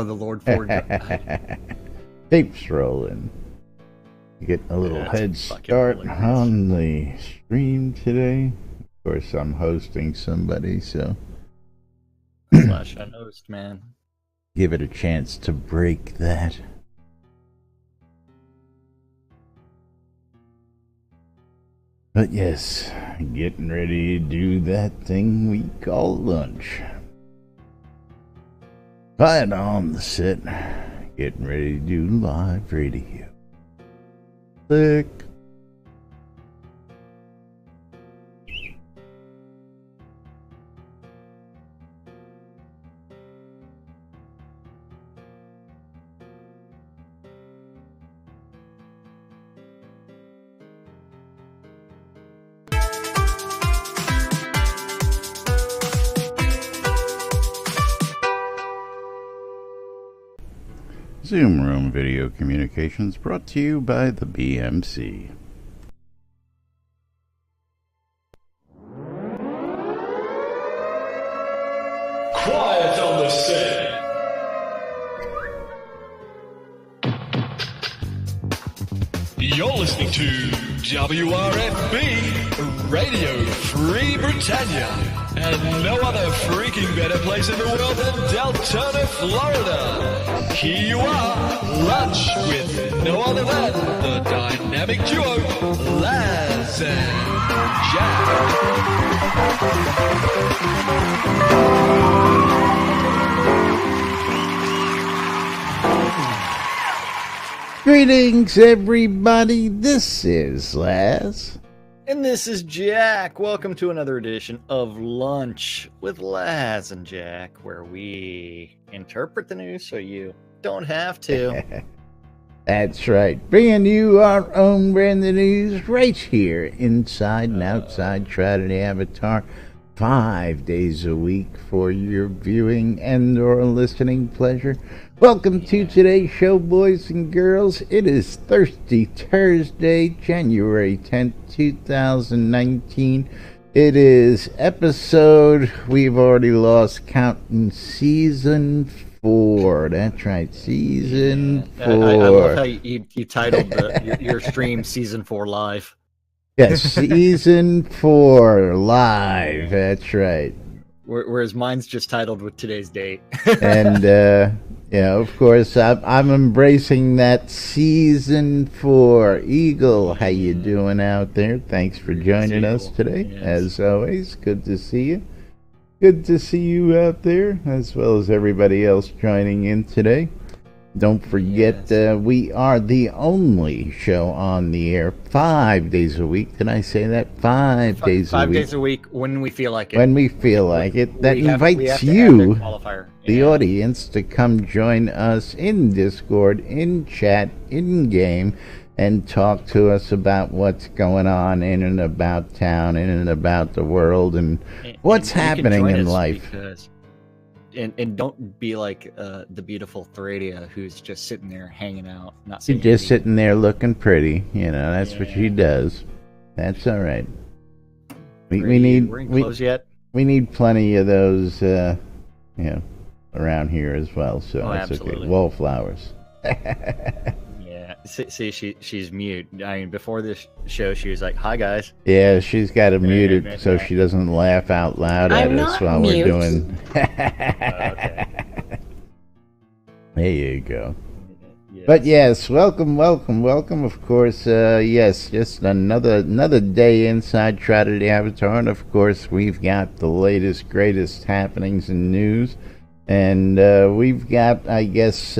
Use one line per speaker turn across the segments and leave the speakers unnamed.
the Lord Ford.
Tape's rolling. Getting a little head start on the stream today. Of course, I'm hosting somebody, so
Slash unhost, man.
Give it a chance to break that. But yes, getting ready to do that thing we call lunch. Quiet on the set. Getting ready to do live radio. Click. Zoom Room Video Communications brought to you by the BMC.
Quiet on the set. You're listening to WRFB Radio Free Britannia, and no other freaking better place in the world than Deltona, Florida. Here you are, lunch with no other than the dynamic duo, Laz and Jack.
Greetings, everybody. This is Laz.
And this is Jack. Welcome to another edition of Lunch with Laz and Jack, where we interpret the news so you don't have to.
That's right. Bringing you our own brand of news right here, inside and outside Shroud and the Avatar, 5 days a week for your viewing and or listening pleasure. Welcome to today's show, boys and girls. It is Thursday, January 10th, 2019. It is episode, we've already lost count, in season 4. That's right, season 4.
I love how you titled your stream Season 4 Live.
Yes, season 4 live. That's right.
Whereas mine's just titled with today's date.
And of course, I'm embracing that season 4. Eagle, how you doing out there? Thanks for joining us today. Yes. As always, good to see you. Good to see you out there, as well as everybody else joining in today. Don't forget, we are the only show on the air 5 days a week. Did I say that? 5 days a week.
5 days a week when we feel like it.
When we feel like it. That invites you, the audience, to come join us in Discord, in chat, in game, and talk to us about what's going on in and about town, in and about the world, and what's happening in life.
And don't be like the beautiful Thradia, who's just sitting there hanging out, not
She's just sitting there looking pretty. That's what she does. That's all right. We need
clothes yet?
We need plenty of those, around here as well. So that's
absolutely.
Okay. Wallflowers.
Yeah. See, she's mute. I mean, before this show, she was like, "Hi, guys."
Yeah, she's got it muted so she doesn't laugh out loud at us while we're doing.
Okay.
There you go.
Yes.
But yes, welcome. Of course, yes, just another day inside Shroud of the Avatar, and of course we've got the latest, greatest happenings in news, and we've got, I guess,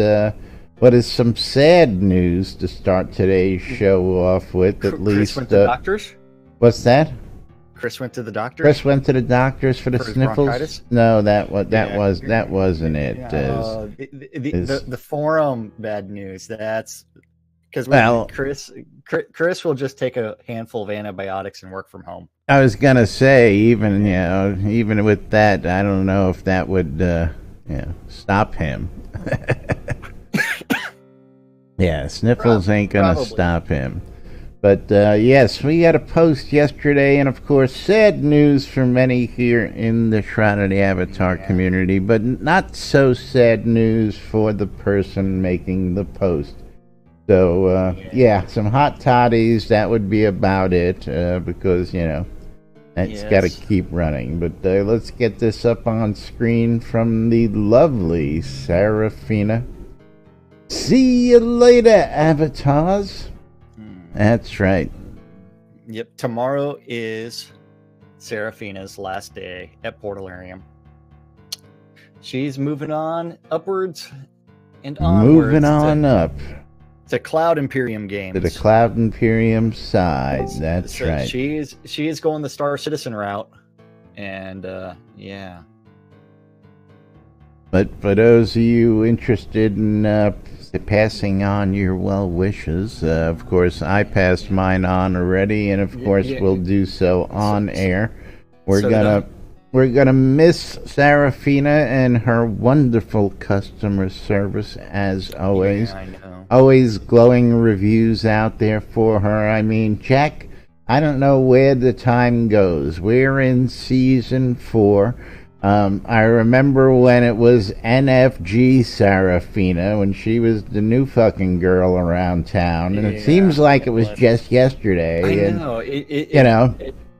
what is some sad news to start today's show off with? At least,
Chris went to the doctors.
What's that?
Chris went to the doctors.
Chris went to the doctors for the sniffles. No, that wasn't it.
The forum bad news. That's because Chris will just take a handful of antibiotics and work from home.
I was gonna say, even with that, I don't know if that would stop him. Yeah, sniffles ain't gonna stop him. But yes, we got a post yesterday, and of course, sad news for many here in the Shroud of the Avatar community, but not so sad news for the person making the post. So, yeah, some hot toddies, that would be about it, because, you know, that's got to keep running. But let's get this up on screen from the lovely Serafina. See you later, avatars. That's right.
Yep, tomorrow is Serafina's last day at Portalarium. She's moving on upwards and onwards.
Moving on up.
To Cloud Imperium games.
To the Cloud Imperium side. That's
so
right.
She is going the Star Citizen route. And, yeah.
But for those of you interested in passing on your well wishes, of course, I passed mine on already, and of course, we'll do so on air. We're gonna miss Serafina and her wonderful customer service as always.
Yeah, I know.
Always glowing reviews out there for her. I mean, Jack, I don't know where the time goes. We're in season 4. I remember when it was NFG Serafina, when she was the new fucking girl around town, and it seems like it was just yesterday.
I know.
It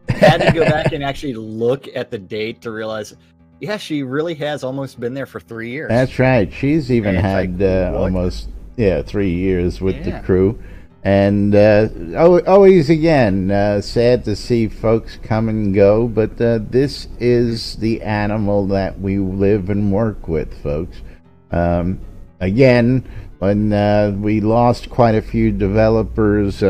had to go back and actually look at the date to realize, yeah, she really has almost been there for 3 years.
That's right. She's even had almost 3 years with the crew. And always, again, sad to see folks come and go, but this is the animal that we live and work with, folks. Again, when we lost quite a few developers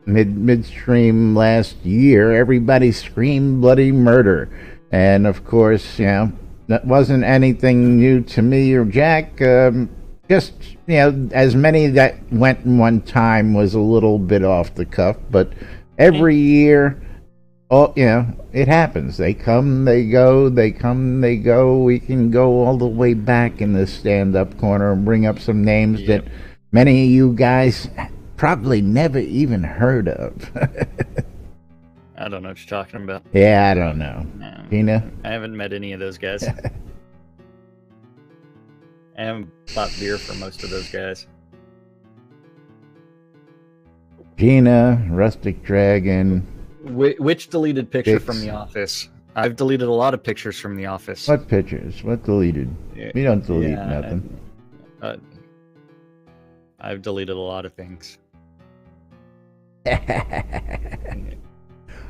midstream last year, everybody screamed bloody murder. And, of course, you know, that wasn't anything new to me or Jack. Just, you know, as many that went in one time was a little bit off the cuff, but every year, you know, it happens. They come, they go, they come, they go. We can go all the way back in the stand-up corner and bring up some names that many of you guys probably never even heard of.
I don't know what you're talking about.
Yeah, I don't know.
No,
Gina?
I haven't met any of those guys. I haven't bought beer for most of those guys.
Gina, Rustic Dragon.
Which deleted picture
Dix.
from The Office? I've deleted a lot of pictures from The Office.
What pictures? What deleted? We don't delete nothing.
I've deleted a lot of things.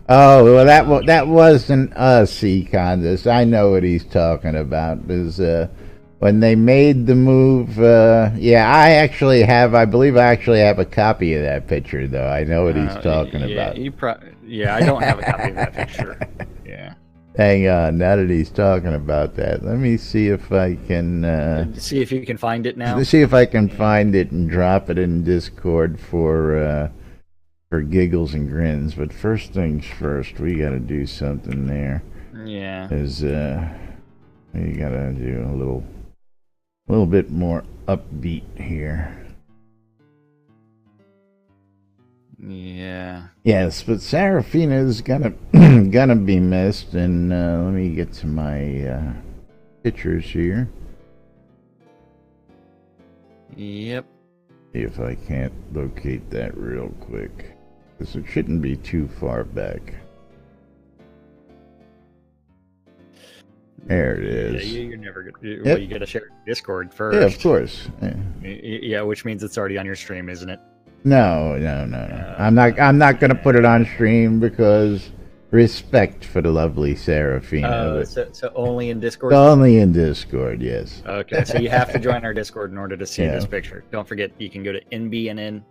Oh, well, that wasn't us, Econdis. I know what he's talking about. Is when they made the move, I believe I actually have a copy of that picture, though. I know what he's talking about.
I don't have a copy of that picture. Yeah.
Hang on, now that he's talking about that, let me see if I can...
see if you can find it now?
See if I can find it and drop it in Discord for giggles and grins. But first things first, we gotta do something there.
Yeah.
We gotta do a little bit more upbeat here.
Yeah.
Yes, but Serafina is gonna be missed, and let me get to my pictures here.
Yep.
See if I can't locate that real quick, because it shouldn't be too far back. There it is.
Yeah, you're never good. Well, you gotta share Discord first.
Yeah, of course.
Yeah, which means it's already on your stream, isn't it?
No. I'm not gonna put it on stream because respect for the lovely Serafina.
So only in Discord?
Only in Discord, yes.
Okay, so you have to join our Discord in order to see this picture. Don't forget, you can go to NBNN,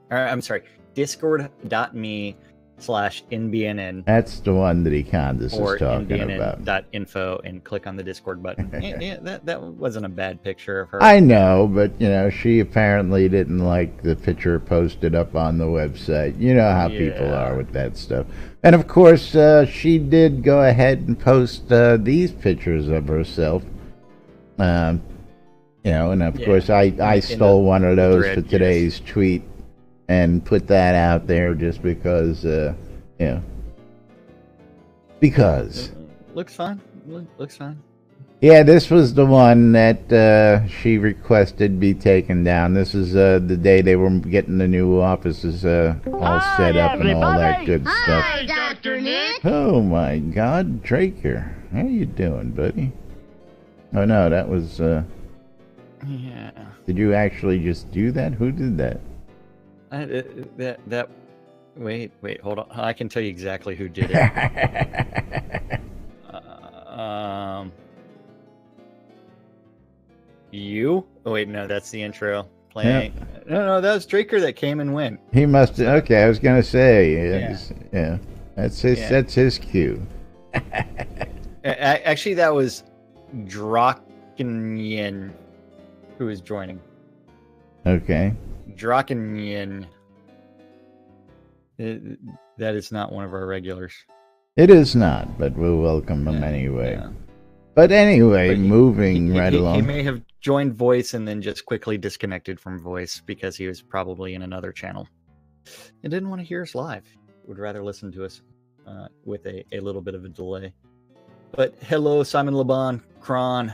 discord.me/NBNN.
That's the one that Econdis is talking about.
Or NBNN.info and click on the Discord button. That wasn't a bad picture of her.
I know, but, you know, she apparently didn't like the picture posted up on the website. You know how people are with that stuff. And, of course, she did go ahead and post these pictures of herself. You know, and, of course, I stole one of those for today's tweet. and put that out there just because, because.
Looks fine. Looks fine.
Yeah, this was the one that she requested be taken down. This is the day they were getting the new offices all set up and all that good stuff.
Hi, Dr. Nick.
Oh my God, Draker, how you doing, buddy? Oh no, that was.
Yeah.
Did you actually just do that? Who did that?
That. Wait, hold on. I can tell you exactly who did it. You? Oh wait, no, that's the intro playing. Yeah. No, that was Draker that came and went.
He must. Okay, I was gonna say. Yeah. That's his. Yeah. That's his cue.
Actually, that was Drakenyin who is joining.
Okay.
Drakenyin. That is not one of our regulars.
It is not, but we'll welcome him anyway.
Yeah.
But anyway, moving right along.
He may have joined voice and then just quickly disconnected from voice because he was probably in another channel. And didn't want to hear us live. Would rather listen to us with a little bit of a delay. But hello, Simon Laban, Kron,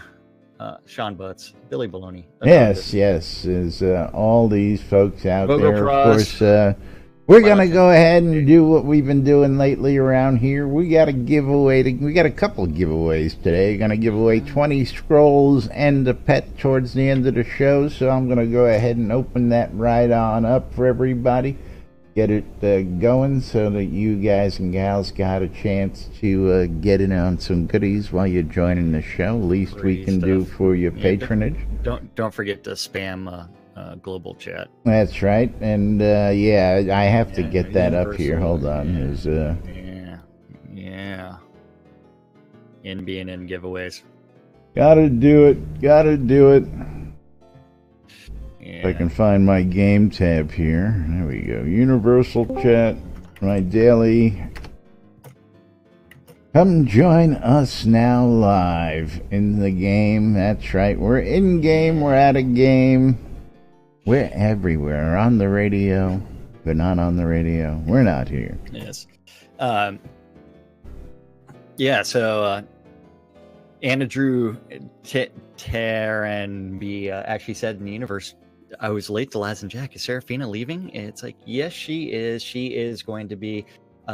Sean Butts, Billy Baloney.
Yes, is all these folks out
Bogo
there.
Pros.
Of course, we're going to go ahead and do what we've been doing lately around here. We got a giveaway. We got a couple of giveaways today. Going to give away 20 scrolls and a pet towards the end of the show. So I'm going to go ahead and open that right on up for everybody. Get it going so that you guys and gals got a chance to get in on some goodies while you're joining the show. Least we can do for your patronage.
Don't forget to spam global chat.
That's right, and I have to get that up here. Hold on.
Yeah. NBNN giveaways.
Gotta do it.
Yeah.
If I can find my game tab here. There we go. Universal chat. My daily. Come join us now live in the game. That's right. We're in game. We're at a game. We're everywhere. We're on the radio. We're not on the radio. We're not here.
Yes. So Anna Drew Taranby actually said in the universe, I was late to Laz and Jack. Is Seraphina leaving? It's like, yes, she is. She is going to be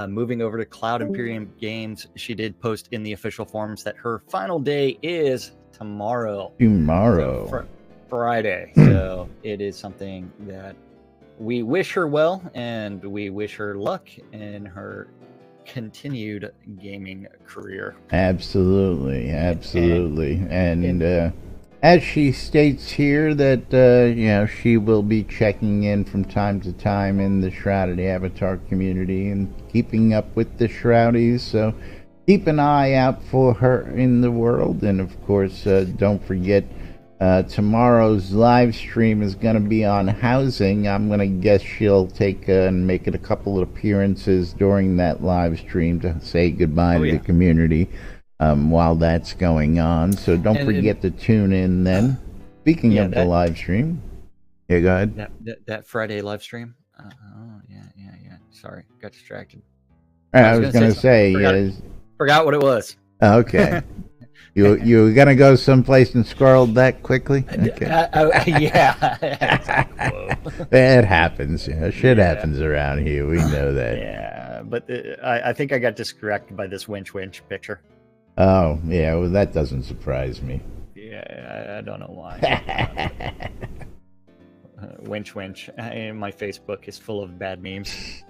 moving over to Cloud Imperium Games. She did post in the official forums that her final day is tomorrow. So Friday. So it is something that we wish her well, and we wish her luck in her continued gaming career.
Absolutely. And as she states here that she will be checking in from time to time in the Shrouded Avatar community and keeping up with the Shroudies, so keep an eye out for her in the world. And of course, don't forget, tomorrow's live stream is going to be on housing. I'm going to guess she'll take and make it a couple of appearances during that live stream to say goodbye to the community while that's going on. So don't forget to tune in then. Speaking of the live stream. Yeah, go ahead.
That Friday live stream. Yeah. Sorry, got distracted.
I was going to say.
Forgot what it was.
Okay. You were gonna go someplace and scrolled that quickly? Okay.
Yeah.
It happens. Shit happens around here. We know that.
Yeah, but I think I got distracted by this winch picture.
Oh, yeah. Well, that doesn't surprise me.
Yeah, I don't know why. Winch. My Facebook is full of bad memes.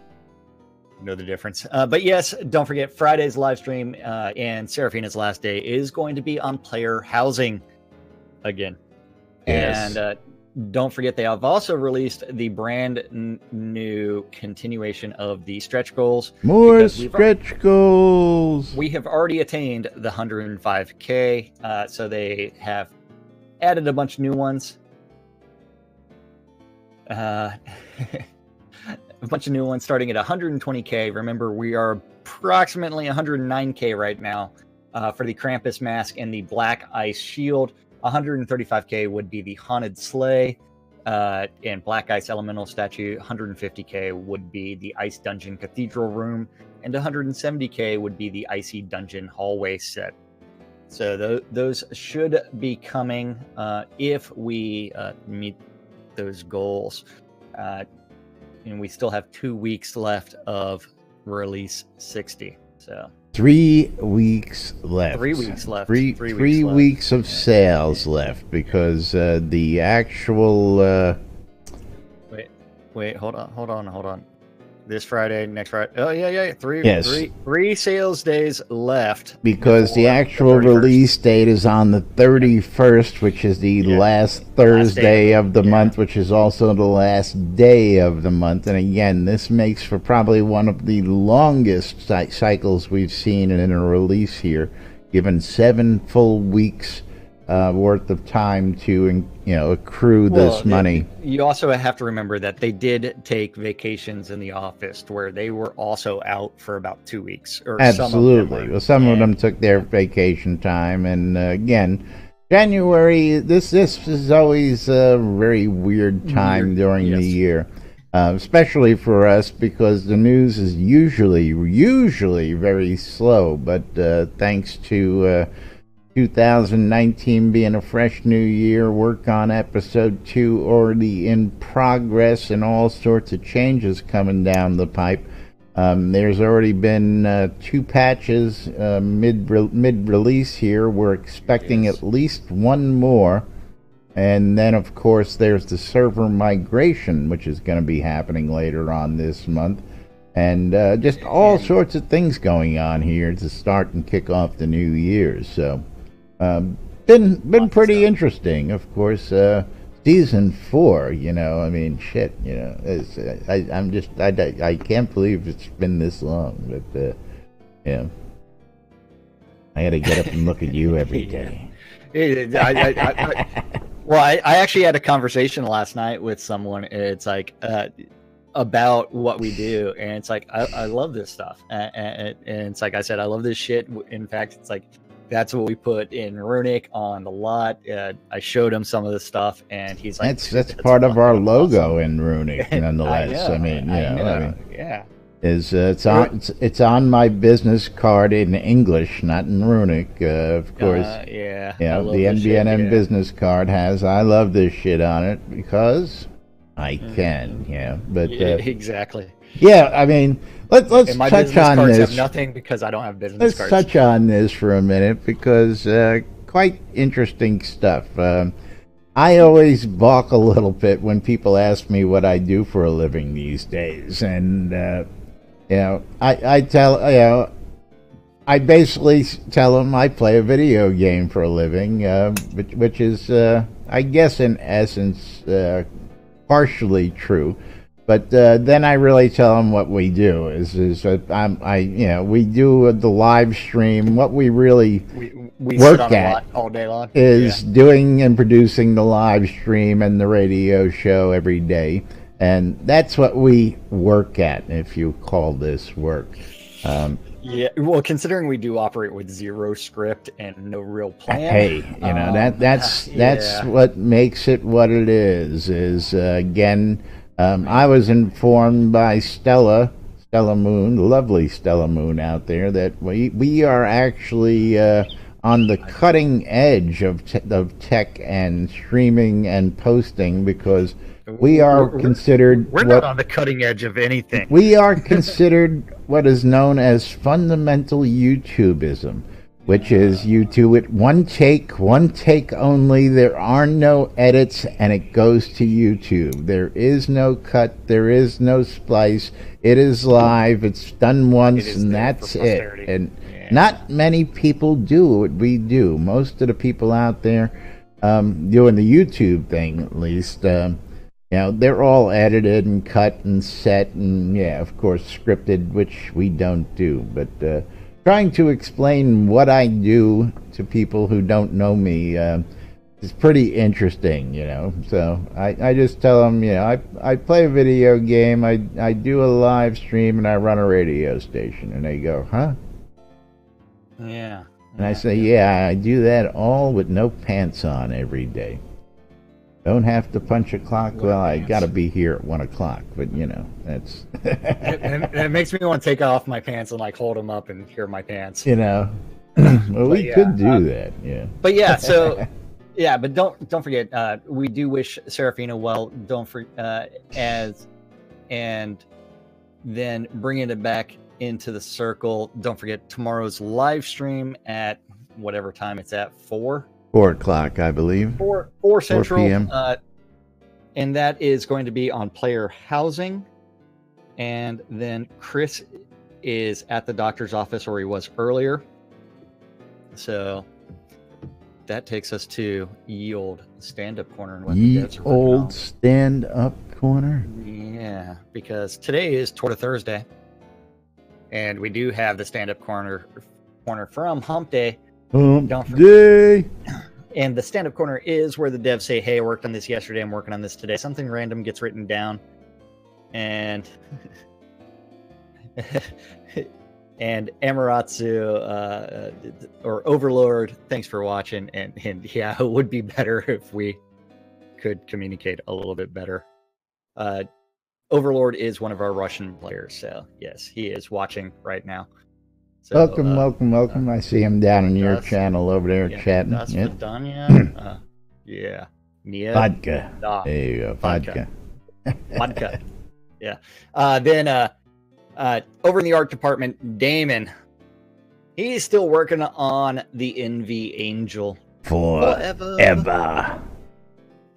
Know the difference. But yes, don't forget Friday's live stream and Seraphina's last day is going to be on player housing again.
Yes.
And don't forget they have also released the brand new continuation of the stretch goals.
More stretch goals.
We have already attained the 105K, so they have added a bunch of new ones. A bunch of new ones starting at 120K. Remember, we are approximately 109K right now for the Krampus mask and the Black Ice Shield. 135K would be the Haunted Sleigh. and Black Ice Elemental Statue. 150k would be the Ice Dungeon Cathedral Room, and 170k would be the Icy Dungeon Hallway set. So those should be coming if we meet those goals. And we still have 2 weeks left of release 60. So
3 weeks left.
3 weeks left.
Three weeks of sales left, because the actual
wait, hold on. This Friday, next Friday. Oh yeah. Three sales days left.
Because the actual release date is on the 31st, which is the last Thursday of the month, which is also the last day of the month. And again, this makes for probably one of the longest cycles we've seen in a release here, given 7 full weeks worth of time to accrue this money.
You also have to remember that they did take vacations in the office, where they were also out for about 2 weeks.
Absolutely. Some of them took their vacation time, and again, January. This is always a very weird time during the year, especially for us, because the news is usually very slow. But thanks to 2019 being a fresh new year, work on episode 2 already in progress, and all sorts of changes coming down the pipe. There's already been 2 patches mid-release here. We're expecting at least 1 more. And then, of course, there's the server migration, which is going to be happening later on this month. And just all sorts of things going on here to start and kick off the new year. So been pretty interesting. Of course, season 4, I mean, shit, I can't believe it's been this long. But I got to get up and look at you every day.
Well, I actually had a conversation last night with someone. It's like about what we do, and it's like I love this stuff, and it's like I said, I love this shit. In fact, it's like that's what we put in Runic on the lot. I showed him some of the stuff, and he's like,
"That's part of our logo in Runic, nonetheless." I mean,
yeah.
It's on my business card in English, not in Runic, of course.
The
NBNN business card has "I love this shit" on it because I can. But
exactly.
Yeah, I mean, let's touch on this.
Have nothing because I don't have business cards.
Let's touch on this for a minute, because quite interesting stuff. I always balk a little bit when people ask me what I do for a living these days, and I basically tell them I play a video game for a living, which is, I guess, in essence, partially true. But then I really tell them what we do is we do the live stream. What we really
we
work
sit on
at
a lot all day long
is doing and producing the live stream and the radio show every day, and that's what we work at, if you call this work.
Well, considering we do operate with 0 script and no real plan.
Hey, that's what makes it what it is. Again. I was informed by Stella Moon, the lovely Stella Moon out there, that we are actually on the cutting edge of tech and streaming and posting, because we are considered...
We're not on the cutting edge of anything.
We are considered what is known as fundamental YouTubeism, which is you do it one take only. There are no edits, and it goes to YouTube. There is no cut. There is no splice. It is live. It's done once, and that's it. And not many people do what we do. Most of the people out there doing the YouTube thing, at least, they're all edited and cut and set and, of course, scripted, which we don't do. But trying to explain what I do to people who don't know me is pretty interesting, So I just tell them, I play a video game, I do a live stream, and I run a radio station. And they go, huh?
Yeah.
And I say, I do that all with no pants on every day. Don't have to punch a clock. Well, I got to be here at 1 o'clock, but you know, that's.
It makes me want to take off my pants and like hold them up and hear my pants.
You know, well, we could do that, yeah.
But yeah, so yeah, but don't forget, we do wish Serafina well. And then bringing it back into the circle. Don't forget tomorrow's live stream at whatever time it's at, 4
o'clock, I believe.
4 Central.
4 p.m.
And that is going to be on player housing. And then Chris is at the doctor's office, or he was earlier. So that takes us to ye old stand-up corner. And what
ye old stand-up corner?
Yeah, because today is Torta Thursday. And we do have the stand-up corner from Hump Day.
Hump Day!
And the stand-up corner is where the devs say, hey, I worked on this yesterday, I'm working on this today. Something random gets written down. And and Amaterasu, or Overlord, thanks for watching. And yeah, it would be better if we could communicate a little bit better. Overlord is one of our Russian players, so yes, he is watching right now. So,
welcome. I see him down in your channel over there chatting.
Yeah. Mia.
Vodka. There you go, vodka.
Vodka. Yeah. Then over in the art department, Damon, he's still working on the NV Angel.
Forever.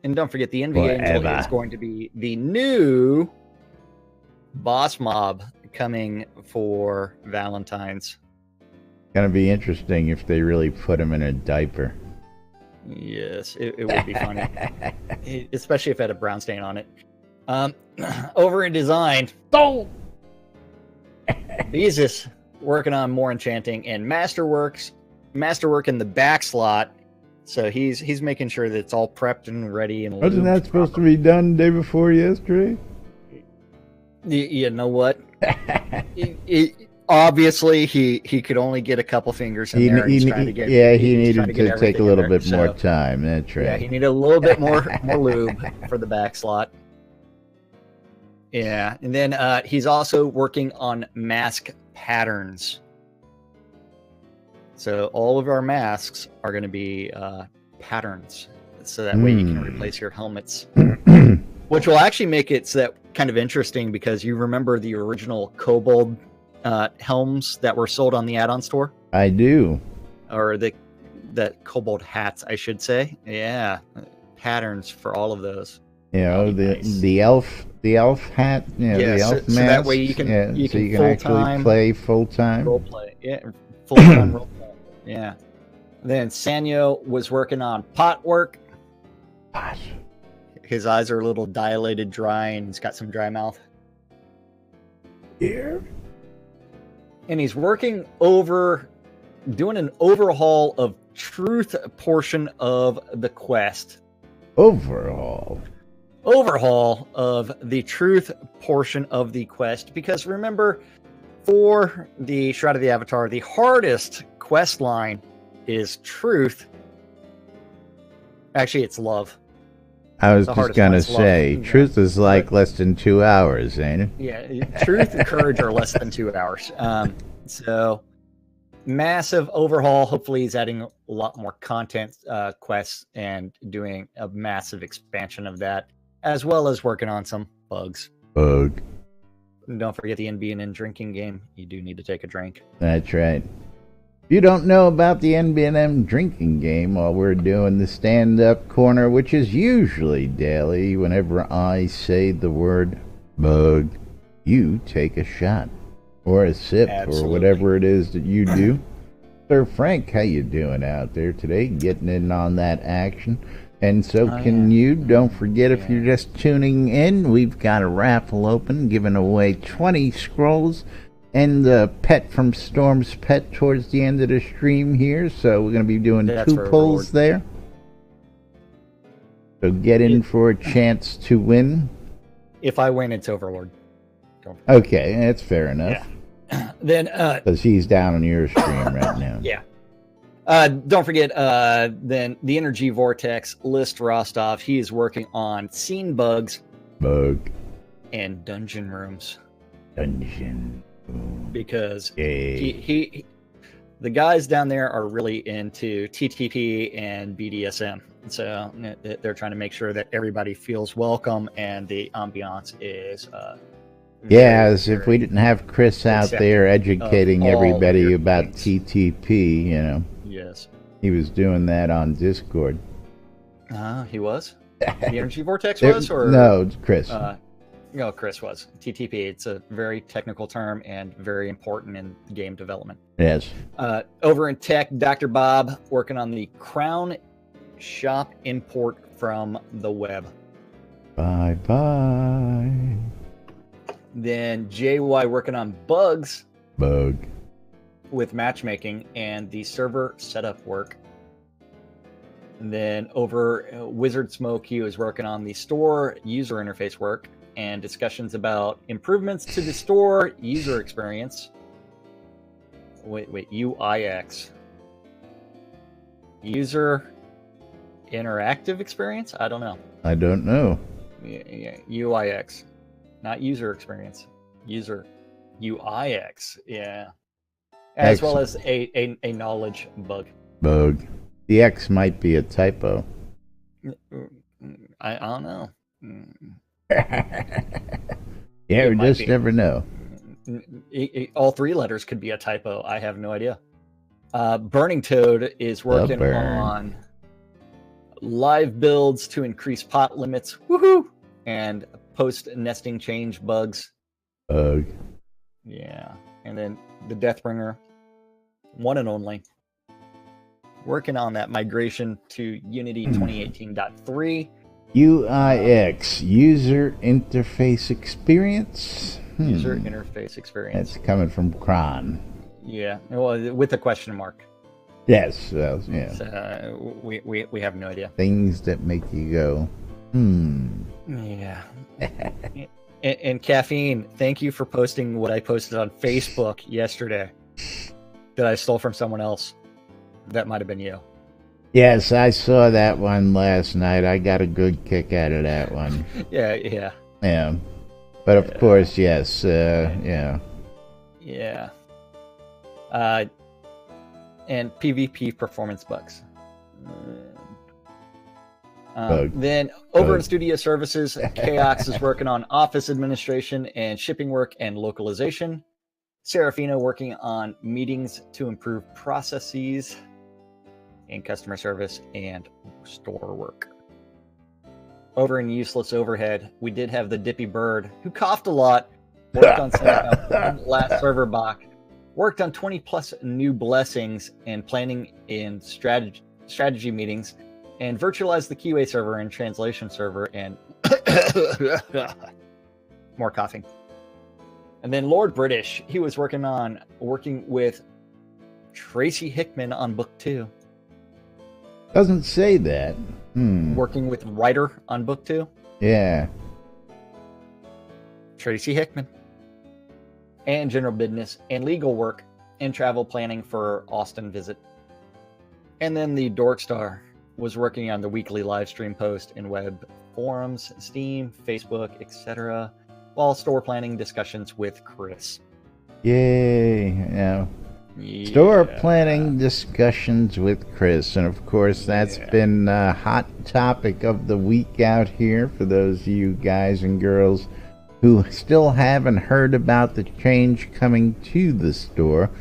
And don't forget, the NV Angel is going to be the new boss mob coming for Valentine's.
Gonna be interesting if they really put him in a diaper.
Yes, it would be funny. Especially if it had a brown stain on it. Over in design, he's just working on more enchanting and masterwork in the back slot. So he's making sure that it's all prepped and ready. And
wasn't that supposed to be done the day before yesterday?
You know what? Obviously, he could only get a couple fingers in there. He needed
to take a little bit more time. That's right.
Yeah, he needed a little bit more lube for the back slot. Yeah, and then he's also working on mask patterns. So all of our masks are going to be patterns, so that way you can replace your helmets, which will actually make it so that kind of interesting, because you remember the original Kobold helms that were sold on the add-on store? I do. Or the Kobold hats, I should say. Yeah, patterns for all of those. You know, the elf hat, the elf mask. So that way you can actually play full-time. Role play, yeah, full-time role play. Yeah. Then Sanyo was working on pot work. Pot. His eyes are a little dilated, dry, and he's got some dry mouth. Here. And he's working doing an overhaul of truth portion of the quest. Overhaul of the truth portion of the quest. Because remember, for the Shroud of the Avatar, the hardest quest line is truth. Actually, it's love. I was just going to say, truth is like less than 2 hours, ain't it? Yeah, truth and courage are less than 2 hours. So, massive overhaul. Hopefully, he's adding a lot more content quests and doing a massive expansion of that, as well as working on some bugs. And don't forget the NBNN drinking game. You do need to take a drink. That's right. If you don't know about the NBNN drinking game, while we're doing the stand-up corner, which is usually daily, whenever I say the word bug, you take a shot or a sip. Absolutely. Or whatever it is that you do. Sir Frank, how you doing out there today? Getting in on that action. And so can you. Don't forget, if you're just tuning in, we've got a raffle open, giving away 20 scrolls and the pet from Storm's Pet towards the end of the stream here. So we're going to be doing 2 pulls there. So get in for a chance to win. If I win, it's Overlord. Okay, that's fair enough. Yeah. Then because he's down on your stream right now. Yeah. Don't forget, then the Energy Vortex, List Rostov. He is working on scene bugs, and dungeon rooms. Because he the guys down there are really into TTP and BDSM. So they're trying to make sure that everybody feels welcome and the ambiance is
as if we didn't have Chris out there educating everybody about TTP, you know.
Yes.
He was doing that on Discord.
He was? The Energy Vortex was? Or
no, Chris.
No, Chris was. TTP, it's a very technical term and very important in game development.
Yes.
Over in tech, Dr. Bob working on the Crown Shop import from the web.
Bye-bye.
Then JY working on bugs.
Bug.
With matchmaking and the server setup work. And then over Wizard Smoke, he was working on the store user interface work and discussions about improvements to the store user experience. Wait, UIX. User interactive experience? I don't know. Yeah, UIX. Not user experience. User UIX. Yeah. As well as a knowledge bug.
The X might be a typo.
I don't know.
Yeah, we just never know.
All three letters could be a typo. I have no idea. Burning Toad is working on live builds to increase pot limits. Woohoo! And post-nesting change bugs. Yeah. And then the Deathbringer, one and only, working on that migration to Unity 2018.3.
UIX, User Interface Experience?
User Interface Experience.
That's coming from Kron.
Yeah, well, with a question mark.
Yes, yeah.
So, we have no idea.
Things that make you go,
Yeah. And Caffeine, thank you for posting what I posted on Facebook yesterday that I stole from someone else. That might have been you.
Yes, I saw that one last night. I got a good kick out of that one.
Yeah.
But of course, yes, yeah.
Yeah. And PvP performance bugs. Then over in Studio Services, Chaos is working on office administration and shipping work and localization. Serafina working on meetings to improve processes and customer service and store work. Over in Useless Overhead, we did have the Dippy Bird, who coughed a lot, worked on setting up one last server box, worked on 20 plus new blessings and planning in strategy meetings, and virtualized the QA server and translation server, and more coughing. And then Lord British, he was working with Tracy Hickman on book 2.
Doesn't say that.
Working with Writer on book 2.
Yeah.
Tracy Hickman. And general business and legal work and travel planning for Austin visit. And then the Dorkstar was working on the weekly live stream post in web forums, Steam, Facebook, etc., while store planning discussions with Chris.
Yay! Yeah. Store planning discussions with Chris, and of course that's been a hot topic of the week out here for those of you guys and girls who still haven't heard about the change coming to the store.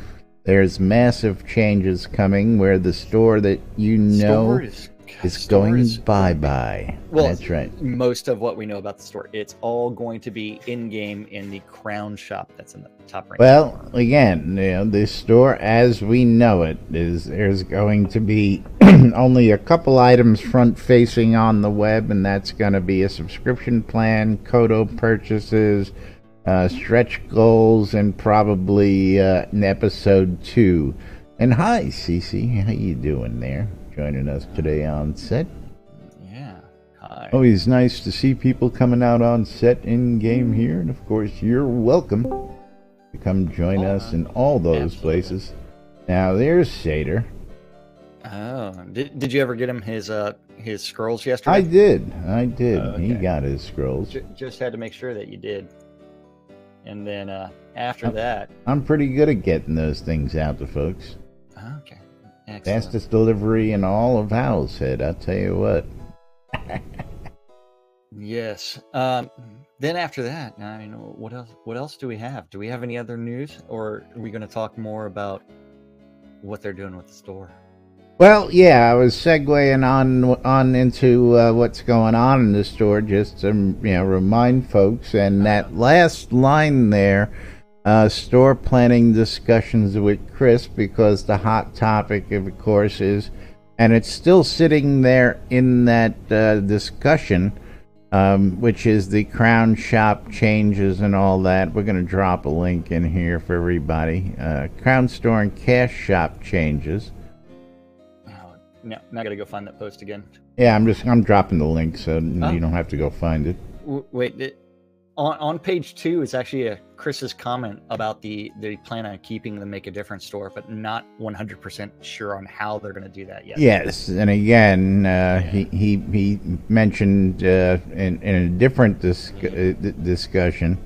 There's massive changes coming where the store that you know is going bye-bye.
Well,
that's right.
Most of what we know about the store, it's all going to be in-game in the Crown Shop that's in the top right.
Well, again, this store as we know it there's going to be only a couple items front-facing on the web, and that's going to be a subscription plan, Kodo purchases, stretch goals, and probably an episode 2. And hi, Cece, how you doing there? Joining us today on set.
Yeah, hi.
Always nice to see people coming out on set in game here, and of course you're welcome to come join us in all those places. Now there's Sater.
Oh, did you ever get him his scrolls
I
yesterday?
did.
Oh,
He
okay.
got his scrolls.
Just had to make sure that you did. And then after
I'm-
that,
I'm pretty good at getting those things out to folks.
okay, excellent.
Fastest delivery in all of Howlshead, I'll tell you what.
Yes. Then after that, I mean, what else? What else do we have? Do we have any other news, or are we going to talk more about what they're doing with the store?
Well, yeah, I was segueing on into what's going on in the store, just to remind folks. And that last line there, store planning discussions with Chris, because the hot topic, of course, is, and it's still sitting there in that discussion, which is the crown shop changes and all that. We're going to drop a link in here for everybody. Crown store and cash shop changes.
Oh, no, now got to go find that post again.
Yeah, I'm dropping the link so you don't have to go find it.
Wait, on page 2 is actually Chris's comment about they plan on keeping the Make a Difference store, but not 100% sure on how they're going to do that yet.
Yes, and again, he mentioned in a different discussion.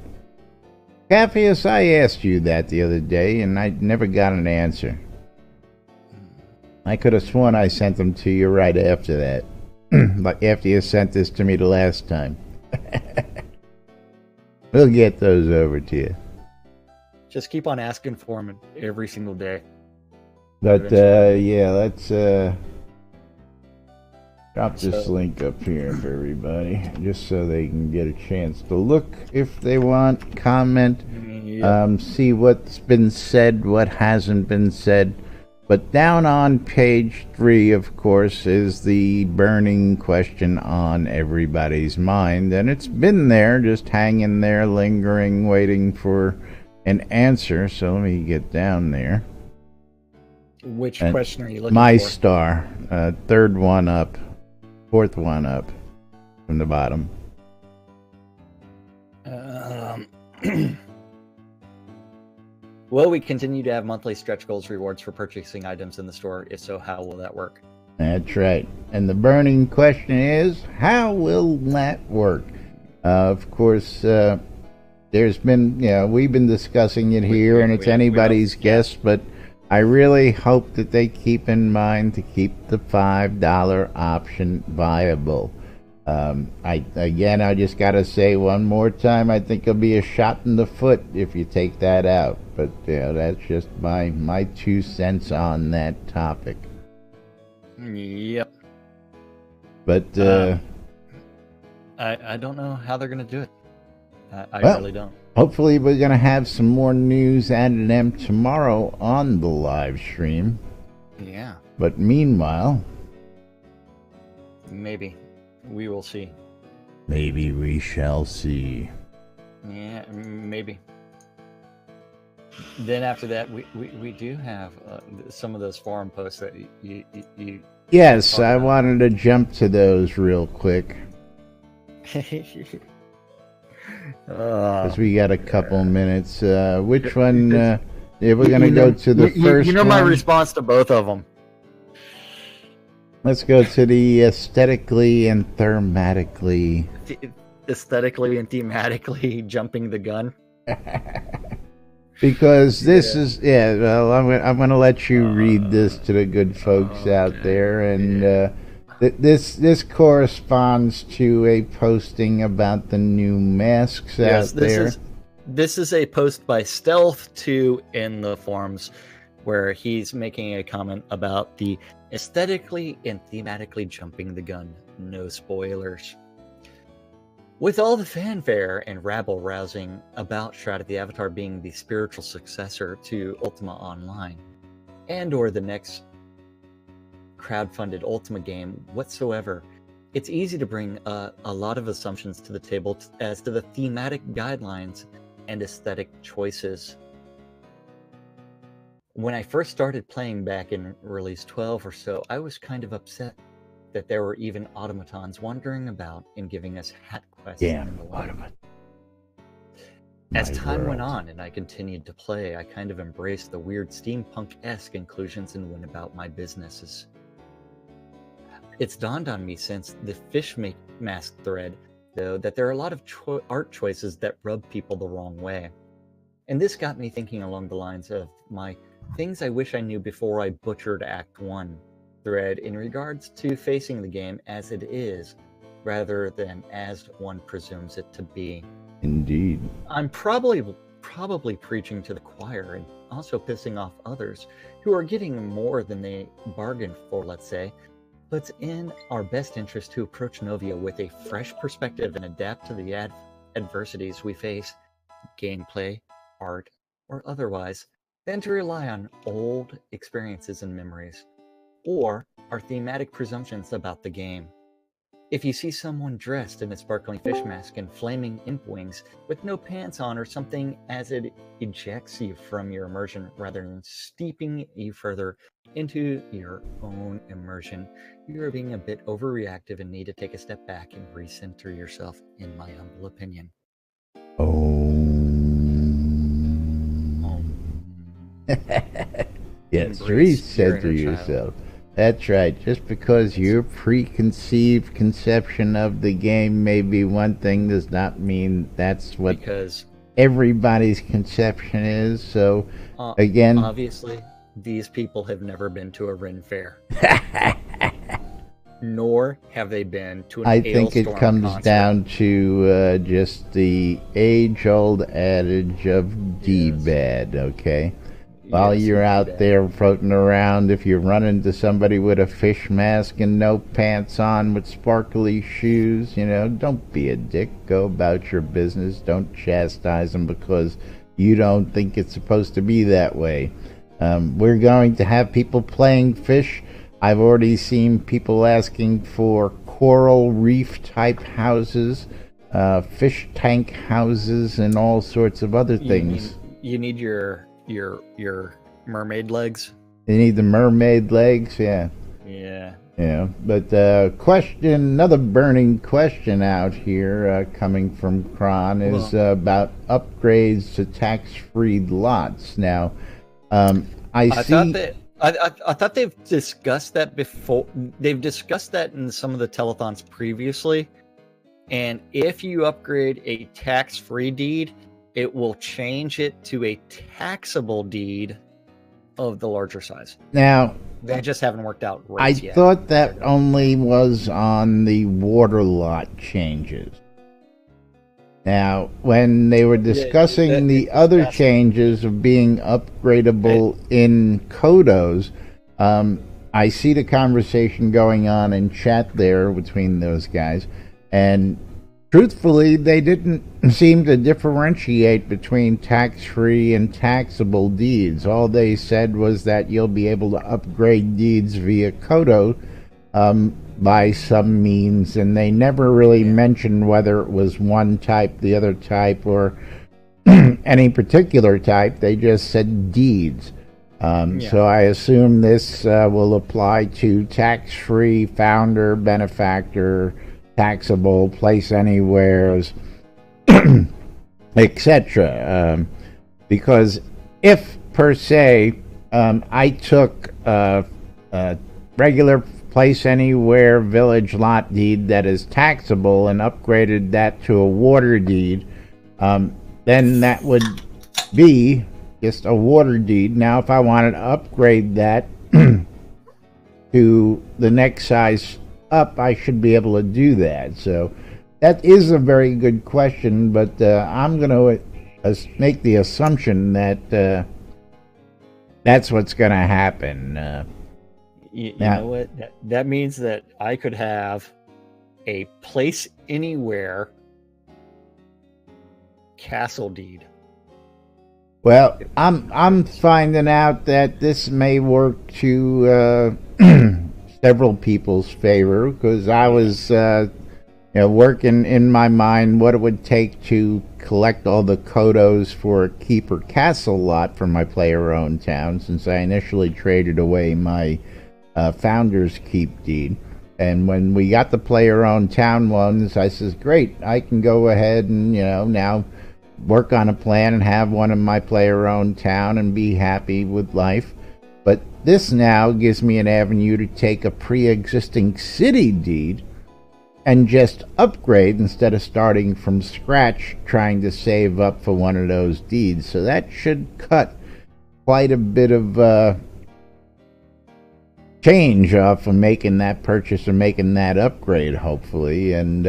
Capheus, I asked you that the other day, and I never got an answer. I could have sworn I sent them to you right after that, like after you sent this to me the last time. We'll get those over to you.
Just keep on asking for them every single day.
But yeah, let's drop this link up here for everybody, just so they can get a chance to look if they want, comment, see what's been said, what hasn't been said. But down on page 3, of course, is the burning question on everybody's mind. And it's been there, just hanging there, lingering, waiting for an answer. So let me get down there.
Which question are you looking
My
for?
star, third one up, fourth one up from the bottom.
Will we continue to have monthly stretch goals rewards for purchasing items in the store? If so, how will that work?
That's right. And the burning question is, how will that work? Of course, there's been, we've been discussing it here, and it's anybody's guess, but I really hope that they keep in mind to keep the $5 option viable. I just got to say one more time, I think it'll be a shot in the foot if you take that out. But that's just my 2 cents on that topic.
Yep.
But
I don't know how they're going to do it. I really don't.
Hopefully we're going to have some more news added them tomorrow on the live stream.
Yeah.
But meanwhile,
maybe. We will see.
Maybe we shall see.
Yeah, maybe. Then after that, we do have some of those forum posts that you
Yes, I wanted to jump to those real quick. Because we got a couple minutes. Which one? We're going to go to the first one.
my response to both of them.
Let's go to the aesthetically and thematically.
Aesthetically and thematically jumping the gun.
Because this is, well, I'm going to let you read this to the good folks out there. And this corresponds to a posting about the new masks out there.
This is a post by Stealth2 in the forums where he's making a comment about the aesthetically and thematically jumping the gun. No spoilers. With all the fanfare and rabble-rousing about Shroud of the Avatar being the spiritual successor to Ultima Online, and or the next crowdfunded Ultima game whatsoever, it's easy to bring a lot of assumptions to the table as to the thematic guidelines and aesthetic choices. When I first started playing back in release 12 or so, I was kind of upset that there were even automatons wandering about and giving us hat quests.
Damn automaton.
As time went on and I continued to play, I kind of embraced the weird steampunk-esque inclusions and went about my businesses. It's dawned on me since the mask thread, though, that there are a lot of art choices that rub people the wrong way. And this got me thinking along the lines of my things I wish I knew before I butchered Act 1 thread in regards to facing the game as it is, rather than as one presumes it to be.
Indeed.
I'm probably preaching to the choir and also pissing off others who are getting more than they bargained for, let's say. But it's in our best interest to approach Novia with a fresh perspective and adapt to the adversities we face, gameplay, art, or otherwise, than to rely on old experiences and memories, or our thematic presumptions about the game. If you see someone dressed in a sparkling fish mask and flaming imp wings with no pants on or something as it ejects you from your immersion rather than steeping you further into your own immersion, you are being a bit overreactive and need to take a step back and recenter yourself, in my humble opinion.
Yes, recenter yourself. That's right. Just because your preconceived conception of the game may be one thing does not mean that's what everybody's conception is. So, again...
Obviously, these people have never been to a Ren fair. Nor have they been to an
I think it comes
concert.
down to just the age-old adage of D-bad, okay? While you're out there floating around, if you run into somebody with a fish mask and no pants on with sparkly shoes, don't be a dick. Go about your business. Don't chastise them because you don't think it's supposed to be that way. We're going to have people playing fish. I've already seen people asking for coral reef type houses, fish tank houses, and all sorts of other things.
You need your mermaid legs.
You need the mermaid legs, yeah. But another burning question out here coming from Kron is about upgrades to tax-free lots. Now, I
thought they've discussed that before. They've discussed that in some of the telethons previously, and if you upgrade a tax-free deed, it will change it to a taxable deed of the larger size.
Now,
they just haven't worked out rates yet.
I thought that only was on the water lot changes. Now, when they were discussing the other changes of being upgradable in Kodos, I see the conversation going on in chat there between those guys, and truthfully, they didn't seem to differentiate between tax-free and taxable deeds. All they said was that you'll be able to upgrade deeds via Kodo by some means, and they never really mentioned whether it was one type, the other type, or any particular type. They just said deeds. So I assume this will apply to tax-free, founder, benefactor, taxable, place anywheres, etc. Because if, per se, I took a regular place anywhere village lot deed that is taxable and upgraded that to a water deed, then that would be just a water deed. Now, if I wanted to upgrade that to the next size up, I should be able to do that. So that is a very good question, but I'm going to make the assumption that that's what's going to happen.
You know what? That means that I could have a place anywhere castle deed.
Well, I'm finding out that this may work to several people's favor, because I was working in my mind what it would take to collect all the Kodos for a keeper castle lot for my player-owned town, since I initially traded away my founder's keep deed. And when we got the player-owned town ones, I says, great, I can go ahead and now work on a plan and have one in my player-owned town and be happy with life. But this now gives me an avenue to take a pre-existing city deed and just upgrade instead of starting from scratch trying to save up for one of those deeds. So that should cut quite a bit of change off of making that purchase or making that upgrade, hopefully. And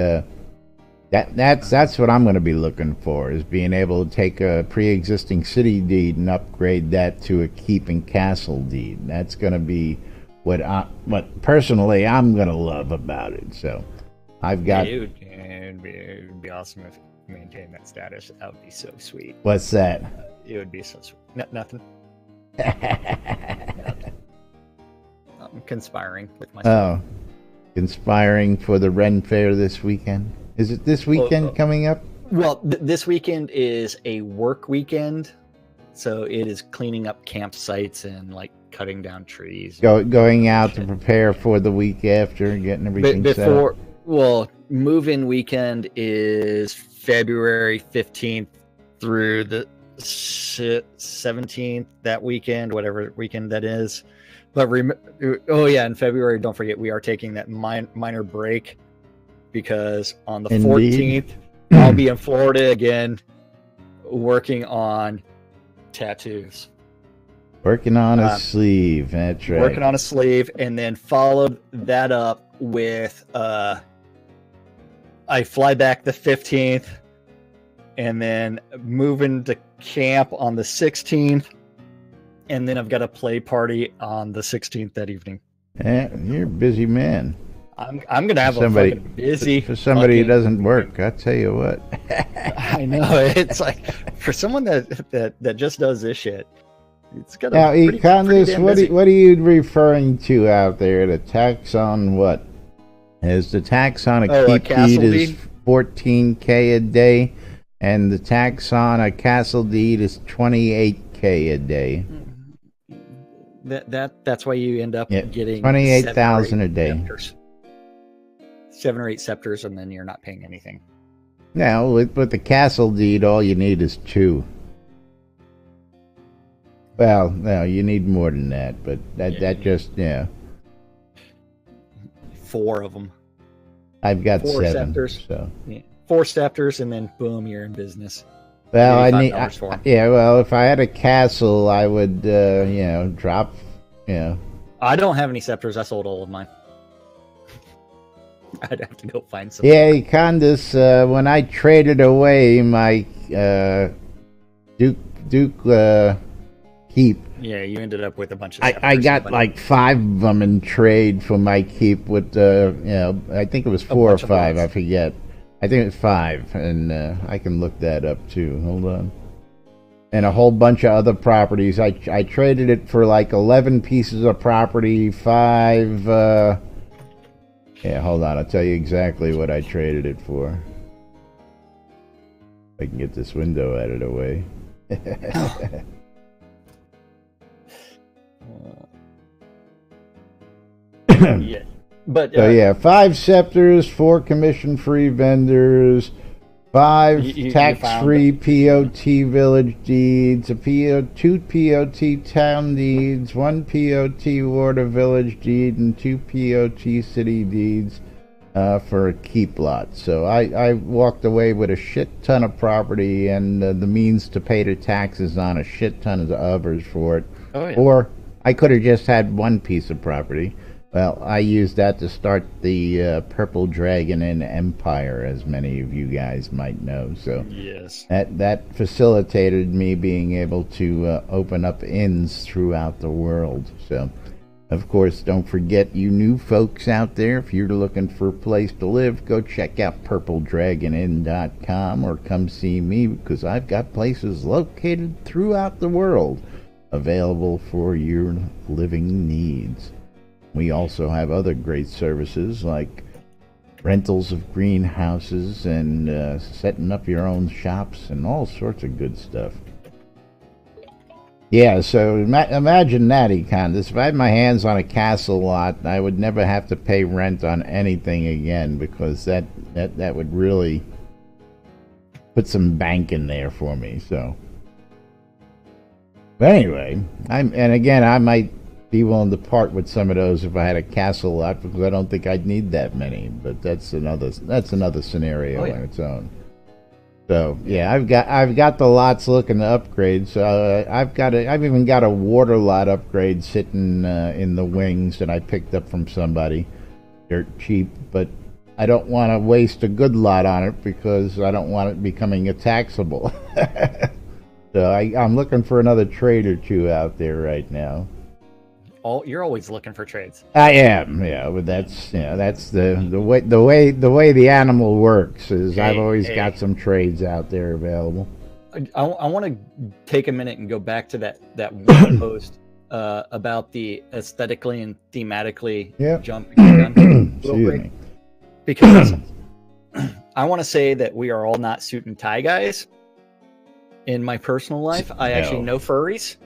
that's what I'm going to be looking for, is being able to take a pre-existing city deed and upgrade that to a keep and castle deed. That's going to be what personally I'm going to love about it. So I've got...
It would be awesome if you maintained that status. That would be so sweet.
What's that?
It would be so sweet. Nothing. I'm conspiring with myself.
Oh, conspiring for the Ren Fair this weekend. Is it this weekend coming up?
Well, this weekend is a work weekend, so it is cleaning up campsites and like cutting down trees.
Going out to prepare for the week after, getting everything set up.
Well, move-in weekend is February 15th through the 17th, that weekend, whatever weekend that is. But in February, don't forget, we are taking that minor break, because on the 14th, I'll be in Florida again, working on tattoos.
Working on a sleeve, that's right.
Working on a sleeve, and then followed that up with, I fly back the 15th, and then moving to camp on the 16th, and then I've got a play party on the 16th that evening.
Yeah, you're a busy man.
I'm gonna have a fucking busy
for somebody who doesn't work. I tell you what.
I know, it's like for someone that just does this shit. It's got
now, Econdas, what are you referring to out there? The tax on what? Is the tax on a keep deed is $14K a day, and the tax on a castle deed is $28K a day.
That's why you end up getting
$28,000 a day.
7 or 8 scepters, and then you're not paying anything.
Now, with the castle deed, all you need is 2. Well, no, you need more than that, but that just
4 of them.
I've got
4
7.
Scepters.
So
4 scepters, and then boom, you're in business.
Well, well, if I had a castle, I would, drop,
I don't have any scepters. I sold all of mine. I'd have to go find some.
Yeah, Condas, when I traded away my Duke keep.
Yeah, you ended up with a bunch of scepters.
I got like 5 of them in trade for my keep with, I think it was 4 or 5, I forget. I think it's 5, and I can look that up too. Hold on. And a whole bunch of other properties. I traded it for like 11 pieces of property, 5... Yeah, hold on. I'll tell you exactly what I traded it for. I can get this window out of the way.
Yeah. But,
so 5 scepters, 4 commission-free vendors, 5 tax-free POT village deeds, 2 POT town deeds, 1 POT ward of village deed, and 2 POT city deeds for a keep lot. So I walked away with a shit ton of property and the means to pay the taxes on a shit ton of others for it.
Oh, yeah.
Or I could have just had 1 piece of property. Well, I used that to start the Purple Dragon in Empire, as many of you guys might know. So
yes,
that facilitated me being able to open up inns throughout the world. So, of course, don't forget, you new folks out there, if you're looking for a place to live, go check out purpledragoninn.com or come see me, because I've got places located throughout the world available for your living needs. We also have other great services like rentals of greenhouses and setting up your own shops and all sorts of good stuff. Yeah, so imagine that, Econdas. If I had my hands on a castle lot, I would never have to pay rent on anything again, because that would really put some bank in there for me. So, but anyway, I might be willing to part with some of those if I had a castle lot, because I don't think I'd need that many. But that's another scenario on its own. So yeah, I've got the lots looking to upgrade. So I've even got a water lot upgrade sitting in the wings that I picked up from somebody, dirt cheap. But I don't want to waste a good lot on it because I don't want it becoming a taxable. So I'm looking for another trade or two out there right now.
You're always looking for trades.
I am, yeah, but that's the way the animal works is I've always got some trades out there available.
I want to take a minute and go back to that one post about the aesthetically and thematically jumping gun real quick, because I want to say that we are all not suit and tie guys. In my personal life, I actually know furries.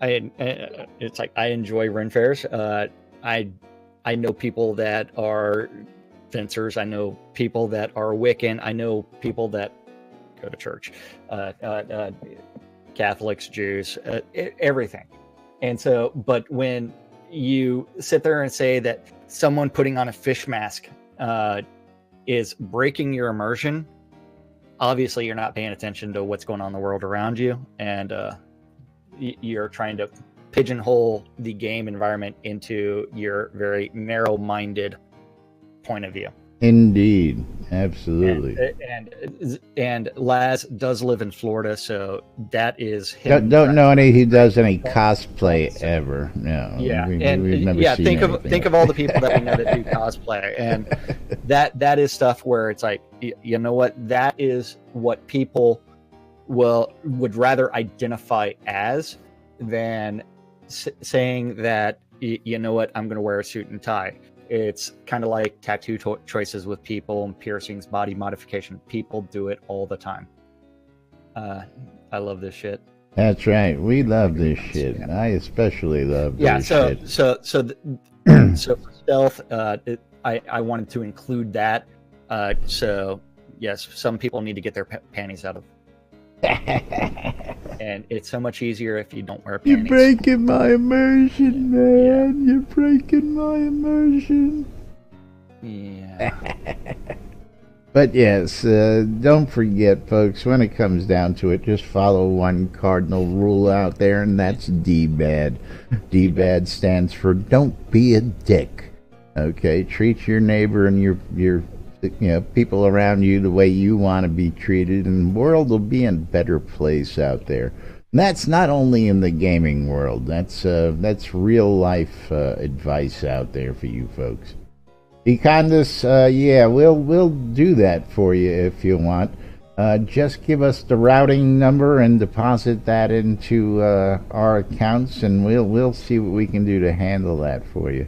It's like I enjoy Ren fairs. I know people that are fencers. I know people that are Wiccan. I know people that go to church, Catholics, Jews, everything. And so, but when you sit there and say that someone putting on a fish mask is breaking your immersion, obviously you're not paying attention to what's going on in the world around you, and you're trying to pigeonhole the game environment into your very narrow-minded point of view.
Indeed, absolutely.
And Laz does live in Florida, so that is him.
Don't know any he does any cosplay ever. No.
Yeah,
we've never seen
think of all the people that we know that do cosplay, and that is stuff where it's like, you know what, that is what people would rather identify as than saying that, you know what, I'm going to wear a suit and tie. It's kind of like tattoo choices with people and piercings, body modification. People do it all the time. I love this shit.
That's right. We love this shit. Yeah. I especially love this shit.
So for stealth, I wanted to include that. So yes, some people need to get their panties out of. And it's so much easier if you don't wear panties.
You're breaking my immersion, man. Yeah. You're breaking my immersion.
Yeah.
But yes, don't forget, folks, when it comes down to it, just follow one cardinal rule out there, and that's DBAD. DBAD stands for don't be a dick. Okay? Treat your neighbor and your people around you the way you want to be treated, and the world will be in a better place out there. And that's not only in the gaming world. That's real life advice out there for you folks. Econdis, we'll do that for you if you want. Just give us the routing number and deposit that into our accounts, and we'll see what we can do to handle that for you.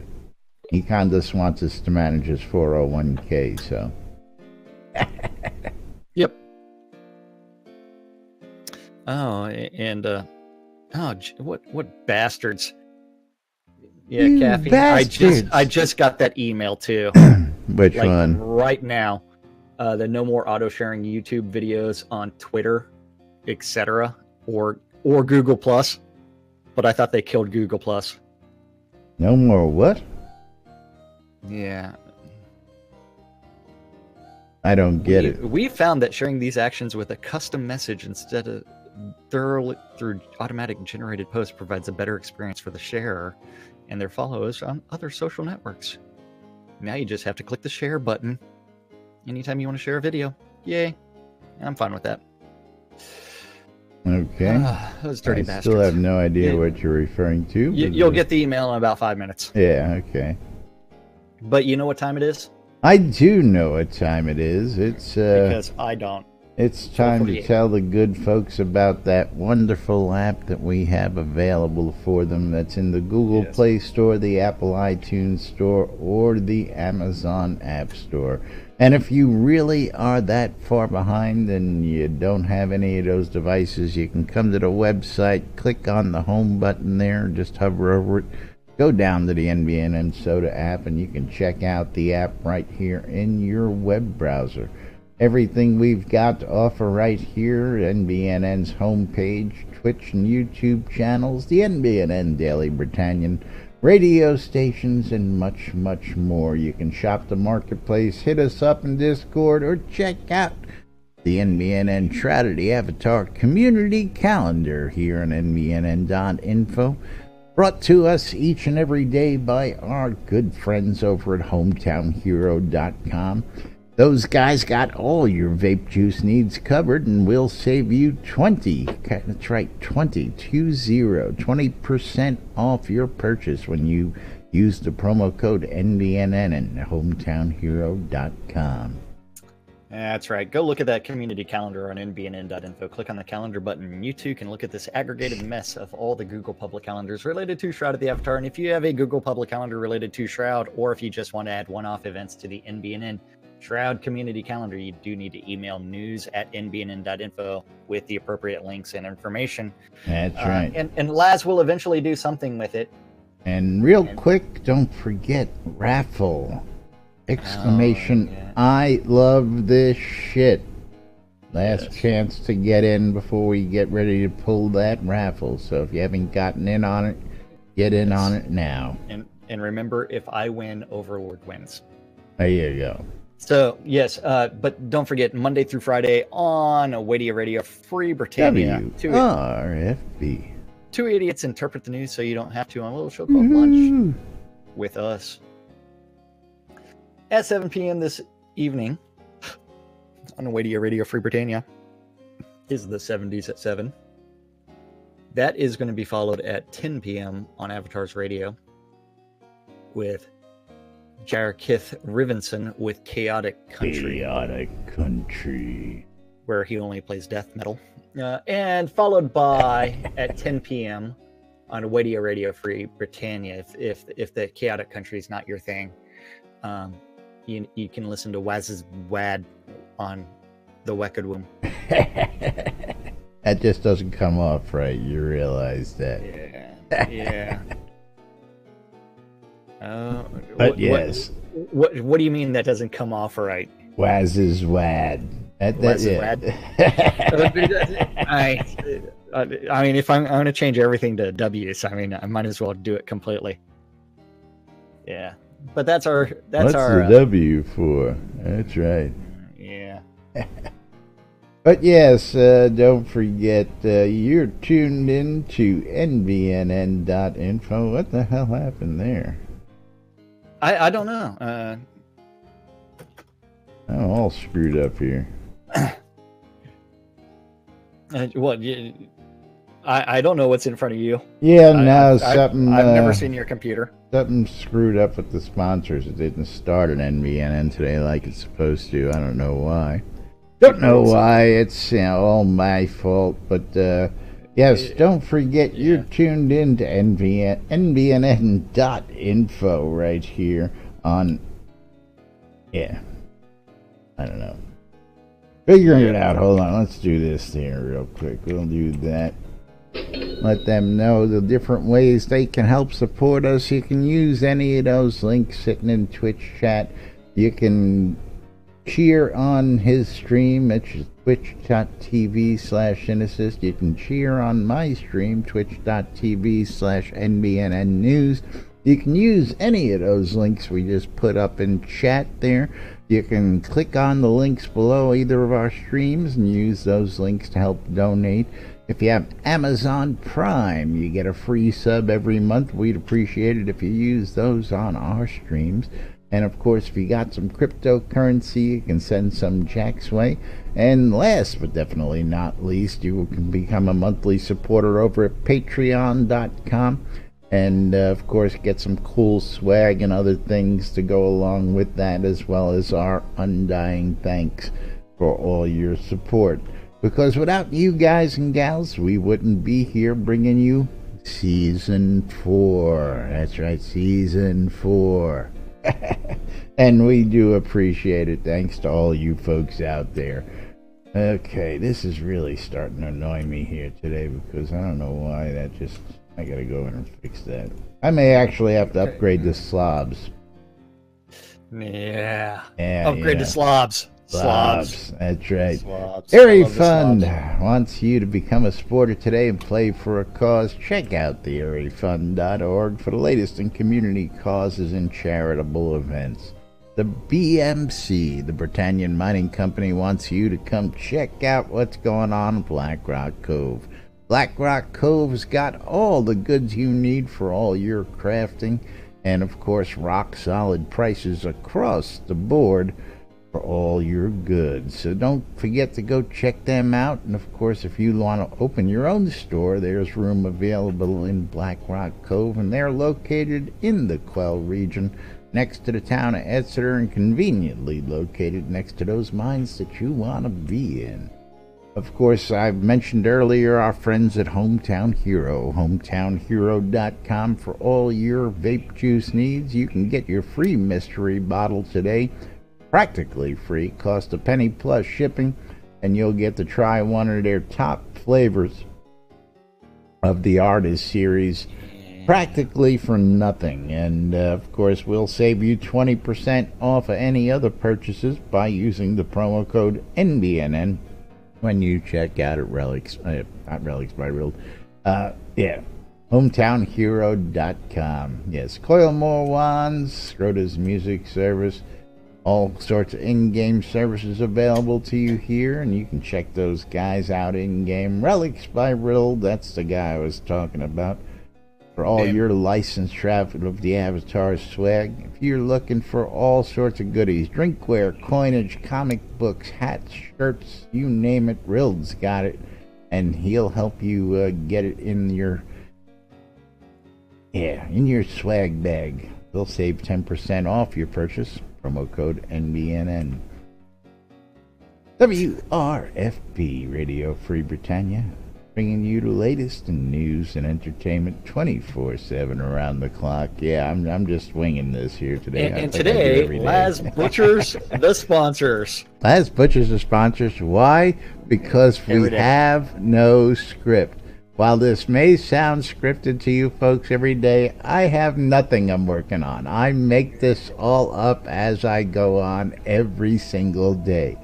Econdis wants us to manage his 401k, so.
Yep. Oh, and what bastards! Yeah, Kathy,
bastards.
I just got that email too.
Which one?
Right now, the no more auto sharing YouTube videos on Twitter, etc., or Google Plus. But I thought they killed Google Plus.
No more what?
Yeah.
I don't get it.
We found that sharing these actions with a custom message instead of through automatic generated posts provides a better experience for the sharer and their followers on other social networks. Now you just have to click the share button anytime you want to share a video. Yay. I'm fine with that.
Okay.
Those dirty bastards.
I still have no idea what you're referring to.
You'll get the email in about 5 minutes.
Yeah, okay.
But you know what time it is?
I do know what time it is. It's
because I don't.
It's time to tell the good folks about that wonderful app that we have available for them. That's in the Google Play Store, the Apple iTunes Store, or the Amazon App Store. And if you really are that far behind and you don't have any of those devices, you can come to the website, click on the home button there, just hover over it. Go down to the NBNN Soda app, and you can check out the app right here in your web browser. Everything we've got to offer right here, NBNN's homepage, Twitch and YouTube channels, the NBNN Daily Britannian radio stations, and much, much more. You can shop the marketplace, hit us up in Discord, or check out the NBNN Shroud Avatar community calendar here on NBNN.info. Brought to us each and every day by our good friends over at HometownHero.com. Those guys got all your vape juice needs covered, and will save you 20% off your purchase when you use the promo code NBNN at HometownHero.com.
That's right. Go look at that community calendar on NBNN.info. Click on the calendar button, and you too can look at this aggregated mess of all the Google public calendars related to Shroud of the Avatar. And if you have a Google public calendar related to Shroud, or if you just want to add one-off events to the NBNN Shroud community calendar, you do need to email news@nbnn.info with the appropriate links and information.
That's right.
And Laz will eventually do something with it.
And real quick, don't forget raffle! Exclamation,
yeah.
I love this shit. Last chance to get in before we get ready to pull that raffle. So if you haven't gotten in on it, get in on it now.
And remember, if I win, Overlord wins.
There you go.
So, yes, but don't forget, Monday through Friday on Wadia Radio Free Britannia.
WRFB.
Two idiots interpret the news so you don't have to, on a little show called Lunch with us. At 7 p.m. this evening on Wadia Radio Free Britannia is the 70s at 7. That is going to be followed at 10 p.m. on Avatars Radio with Jarakith Rivenson with Chaotic Country.
Chaotic Country.
Where he only plays death metal. And followed by, at 10 p.m. on Wadia Radio Free Britannia, if the Chaotic Country is not your thing, you can listen to Waz's Wad on the Wekadwum.
That just doesn't come off right. You realize that.
Yeah.
But yes.
What do you mean that doesn't come off right?
Waz's Wad.
Waz's Wad. I mean, if I'm going to change everything to W's, I mean, I might as well do it completely. Yeah. But that's our.
What's the W for? That's right.
Yeah.
But yes, don't forget, you're tuned in to NBNN.info. What the hell happened there?
I don't know.
I'm all screwed up here.
What? I don't know what's in front of you.
Yeah, something.
I've never seen your computer.
Something screwed up with the sponsors. It didn't start at NBNN today like it's supposed to. I don't know why. Don't know why. It's all my fault. But yes, don't forget you're tuned in to NBNN.info right here on. Yeah. I don't know. Figuring it out. Hold on. Let's do this here real quick. We'll do that. Let them know the different ways they can help support us. You can use any of those links sitting in Twitch chat. You can cheer on his stream, which is twitch.tv/Synesist. You can cheer on my stream, twitch.tv/NBNN News. You can use any of those links we just put up in chat there. You can click on the links below either of our streams and use those links to help donate. If you have Amazon Prime, you get a free sub every month. We'd appreciate it if you use those on our streams. And of course, if you got some cryptocurrency, you can send some Jack's way. And last but definitely not least, you can become a monthly supporter over at patreon.com. And of course, get some cool swag and other things to go along with that, as well as our undying thanks for all your support. Because without you guys and gals, we wouldn't be here bringing you Season 4. That's right, Season 4. And we do appreciate it. Thanks to all you folks out there. Okay, this is really starting to annoy me here today, because I don't know why that just... I gotta go in and fix that. I may actually have to upgrade the slobs.
Yeah. Upgrade to slobs.
Slobs. That's right.
Slobs.
Airy
I love the
Fund
slobs.
wants you to become a supporter today and play for a cause. Check out the airyfund.org for the latest in community causes and charitable events. The BMC, the Britannian Mining Company, wants you to come check out what's going on in Black Rock Cove. Black Rock Cove's got all the goods you need for all your crafting, and of course rock solid prices across the board for all your goods. So don't forget to go check them out. And of course, if you want to open your own store, there's room available in Black Rock Cove, and they're located in the Quell region, next to the town of Exeter, and conveniently located next to those mines that you want to be in. Of course, I've mentioned earlier our friends at Hometown Hero, hometownhero.com for all your vape juice needs. You can get your free mystery bottle today, practically free, cost a penny plus shipping, and you'll get to try one of their top flavors of the Artist series practically for nothing. And of course, we'll save you 20% off of any other purchases by using the promo code NBNN when you check out at hometownhero.com. Yes, Coilmore Wands, Schroeder's Music Service, all sorts of in-game services available to you here, and you can check those guys out in-game. Relics by Riddle, that's the guy I was talking about, for all your licensed traffic of the Avatar swag. If you're looking for all sorts of goodies, drinkware, coinage, comic books, hats, shirts, you name it, Rild's got it, and he'll help you get it in your swag bag. They'll save 10% off your purchase. Promo code NBNN. WRFB Radio Free Britannia, bringing you the latest in news and entertainment 24/7 around the clock. Yeah, I'm just winging this here today.
And today, Laz Butchers, the sponsors.
Laz Butchers, the sponsors. Why? Because we have no script. While this may sound scripted to you folks every day, I have nothing I'm working on. I make this all up as I go on every single day.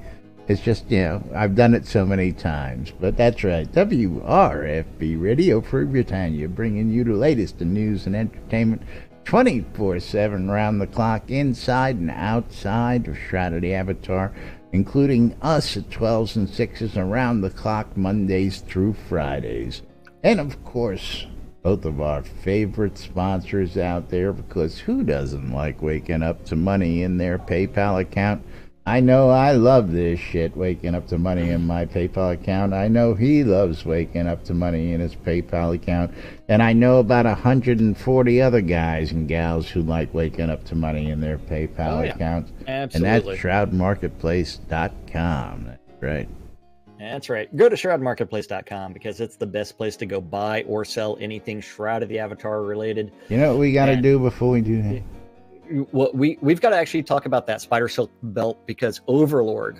It's just, I've done it so many times. But that's right. WRFB Radio Free Britannia, bringing you the latest in news and entertainment 24/7 round the clock, inside and outside of Shroud of the Avatar, including us at 12s and 6s around the clock, Mondays through Fridays. And of course, both of our favorite sponsors out there, because who doesn't like waking up to money in their PayPal account? I know I love this shit, waking up to money in my PayPal account. I know he loves waking up to money in his PayPal account. And I know about 140 other guys and gals who like waking up to money in their PayPal accounts.
Absolutely.
And that's shroudmarketplace.com. That's right.
That's right. Go to shroudmarketplace.com because it's the best place to go buy or sell anything Shroud of the Avatar related.
You know what we got to do before we do that?
Well, we've got to actually talk about that spider silk belt, because Overlord,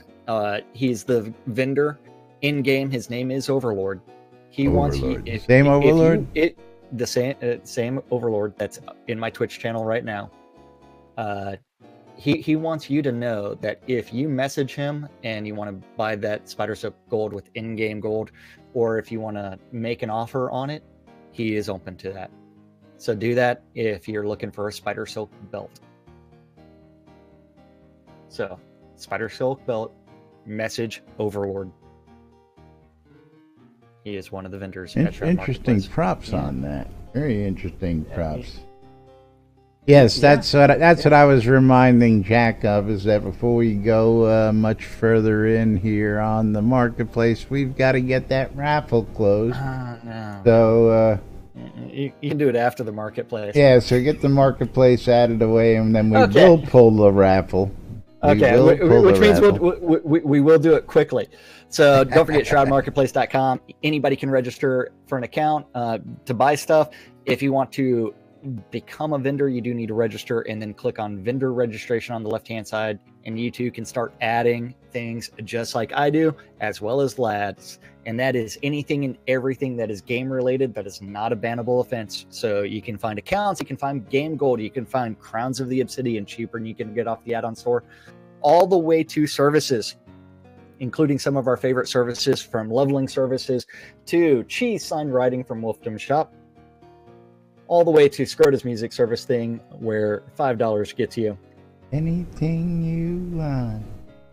he's the vendor in game. His name is Overlord. He wants you,
same Overlord.
The same Overlord that's in my Twitch channel right now. He wants you to know that if you message him and you want to buy that spider silk gold with in-game gold, or if you want to make an offer on it, he is open to that. So do that if you're looking for a spider silk belt. So, spider silk belt, message Overlord. He is one of the vendors.
Interesting props on that. Very interesting props. Yes, that's what I was reminding Jack of, is that before we go much further in here on the marketplace, we've got to get that raffle closed.
No.
So
you can do it after the marketplace.
Yeah, so get the marketplace out of the way, and then we will pull the raffle.
Okay, which means we will do it quickly. So don't forget shroudmarketplace.com. Anybody can register for an account to buy stuff. If you want to become a vendor, you do need to register, and then click on vendor registration on the left-hand side, and you too can start adding things just like I do, as well as Lads. And that is anything and everything that is game related that is not a bannable offense. So you can find accounts, you can find game gold, you can find crowns of the obsidian cheaper, and you can get off the add-on store. all the way to services, including some of our favorite services, from leveling services to cheese sign writing from Wolfdom Shop, all the way to Scrota's music service thing, where $5 gets you
anything you want.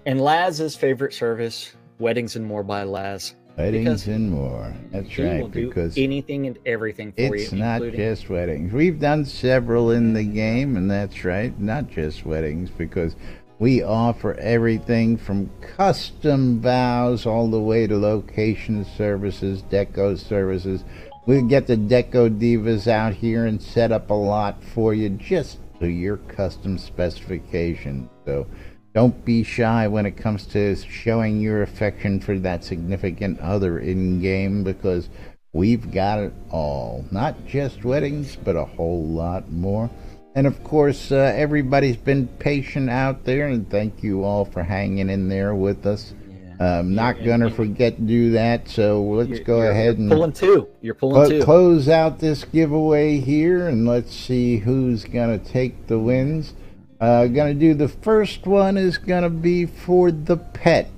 And Laz's favorite service, Weddings and More by Laz.
Weddings and more. That's
He
right.
will do
Because
anything and everything for you.
it's not
including...
just weddings. We've done several in the game, and that's right, not just weddings, because we offer everything from custom vows all the way to location services, deco services. We'll get the deco divas out here and set up a lot for you just to your custom specification. So don't be shy when it comes to showing your affection for that significant other in-game, because we've got it all. Not just weddings, but a whole lot more. And of course, everybody's been patient out there, and thank you all for hanging in there with us. Not gonna forget to do that, so let's go ahead and
pulling two. You're pulling two.
Close out this giveaway here, and let's see who's gonna take the wins. Gonna do the first one is gonna be for the pet.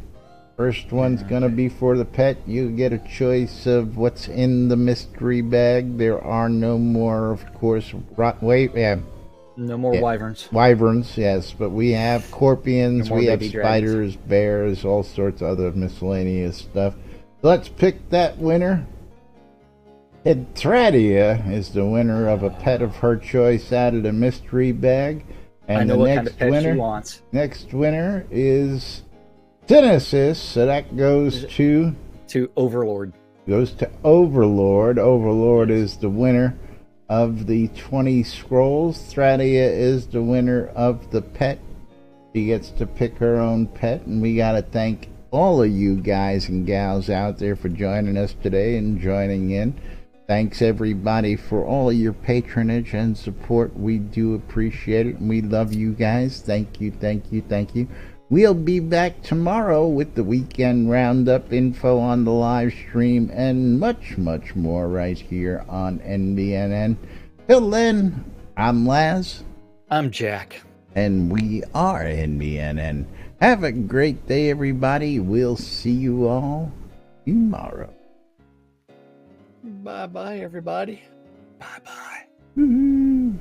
First one's gonna be for the pet. You get a choice of what's in the mystery bag. There are no more, of course.
No more wyverns.
Wyverns, yes, but we have scorpions,
No more
we have
baby
spiders, bears, all sorts of other miscellaneous stuff. Let's pick that winner. Hetradia is the winner of a pet of her choice out of the mystery bag. And
I know
the
what
next
kind of pet
winner,
she wants.
Next winner is Genesis, so that goes to
Overlord.
Goes to Overlord. Overlord is the winner of the 20 scrolls. Thradia is the winner of the pet. She gets to pick her own pet, and we got to thank all of you guys and gals out there for joining us today and joining in. Thanks everybody for all of your patronage and support. We do appreciate it, and we love you guys. Thank you, thank you, thank you. We'll be back tomorrow with the weekend roundup, info on the live stream, and much, much more right here on NBNN. Till then, I'm Laz.
I'm Jack.
And we are NBNN. Have a great day, everybody. We'll see you all tomorrow.
Bye-bye, everybody. Bye-bye.
Woo-hoo.